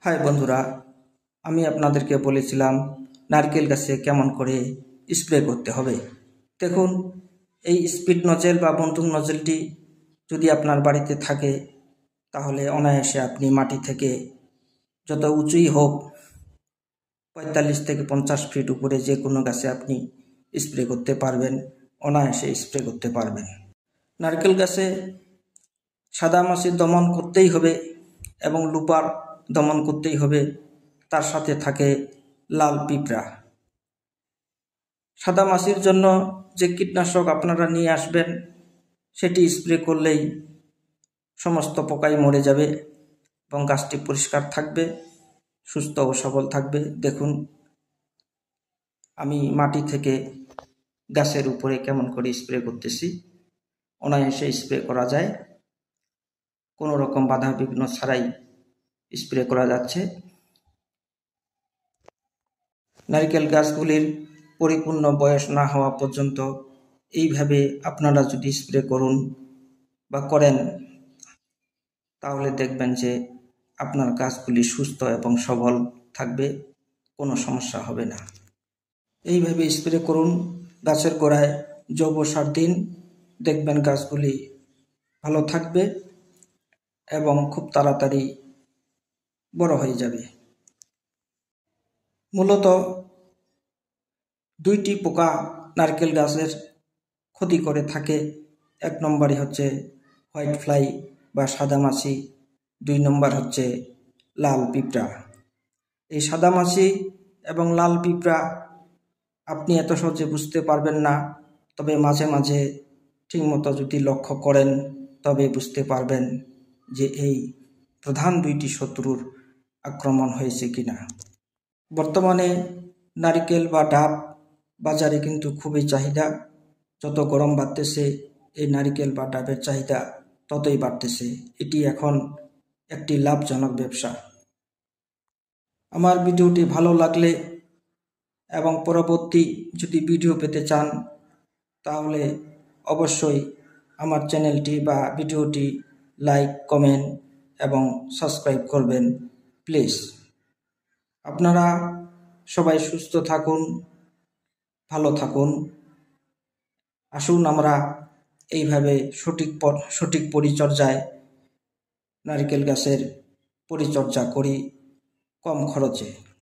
High বন্ধুরা, আমি আপনাদেরকে বলেছিলাম নারকেল গাছে কেমন করে স্প্রে করতে হবে। দেখুন, এই স্পিড নজেল বা বন্দুক নজেলটি যদি আপনার বাড়িতে থাকে তাহলে অনায়াসে আপনি মাটি থেকে যত উঁচুই হোক 45 থেকে 50 ফিট উপরে যে কোনো গাছে আপনি স্প্রে করতে পারবেন, অনায়াসে স্প্রে করতে পারবেন। নারকেল গাছে সাদামাছি দমন করতেই হবে এবং লুপার দমন করতেই হবে। তার সাথে থাকে লাল পিঁপড়া। সাদামাছির জন্য যে কীটনাশক আপনারা নিয়ে আসবেন সেটি স্প্রে করলেই সমস্ত পোকাই মরে যাবে এবং গাছটি পরিষ্কার থাকবে, সুস্থ ও সবল থাকবে। দেখুন, আমি মাটি থেকে গাছের উপরে কেমন করে স্প্রে করতেছি। অনায়াসে স্প্রে করা যায়, কোনো রকম বাধা বিঘ্ন ছাড়াই স্প্রে করা যাচ্ছে। নারকেল গাছগুলির পরিপূর্ণ বয়স না হওয়া পর্যন্ত এইভাবে আপনারা যদি স্প্রে করুন বা করেন তাহলে দেখবেন যে আপনার গাছগুলি সুস্থ এবং সবল থাকবে, কোনো সমস্যা হবে না। এইভাবে স্প্রে করুন, গাছের গোড়ায় জৈব সার দিন, দেখবেন গাছগুলি ভালো থাকবে এবং খুব তাড়াতাড়ি বড় হয়ে যাবে। মূলত দুইটি পোকা নারকেল গাছের ক্ষতি করে থাকে। এক নম্বরই হচ্ছে হোয়াইট ফ্লাই বা সাদামাছি, 2 নম্বর হচ্ছে লাল পিঁপড়া। এই সাদামাছি এবং লাল পিঁপড়া আপনি এত সহজে বুঝতে পারবেন না, তবে মাঝে মাঝে ঠিকমতো যদি লক্ষ্য করেন তবে বুঝতে পারবেন যে এই প্রধান দুইটি শত্রুর আক্রমণ হয়েছে কিনা। বর্তমানে নারিকেল বা ডাব বাজারে কিন্তু খুবই চাহিদা। যত গরম বাড়তেছে এই নারিকেল বা ডাবের চাহিদা ততই বাড়তেছে। এটি এখন একটি লাভজনক ব্যবসা। আমার ভিডিওটি ভালো লাগলে এবং পরবর্তী যদি ভিডিও পেতে চান তাহলে অবশ্যই আমার চ্যানেলটি বা ভিডিওটি লাইক, কমেন্ট এবং সাবস্ক্রাইব করবেন প্লিজ। আপনারা সবাই সুস্থ থাকুন, ভালো থাকুন। আসুন আমরা এইভাবে সঠিক পরিচর্যায় নারকেল গাছের পরিচর্যা করি কম খরচে।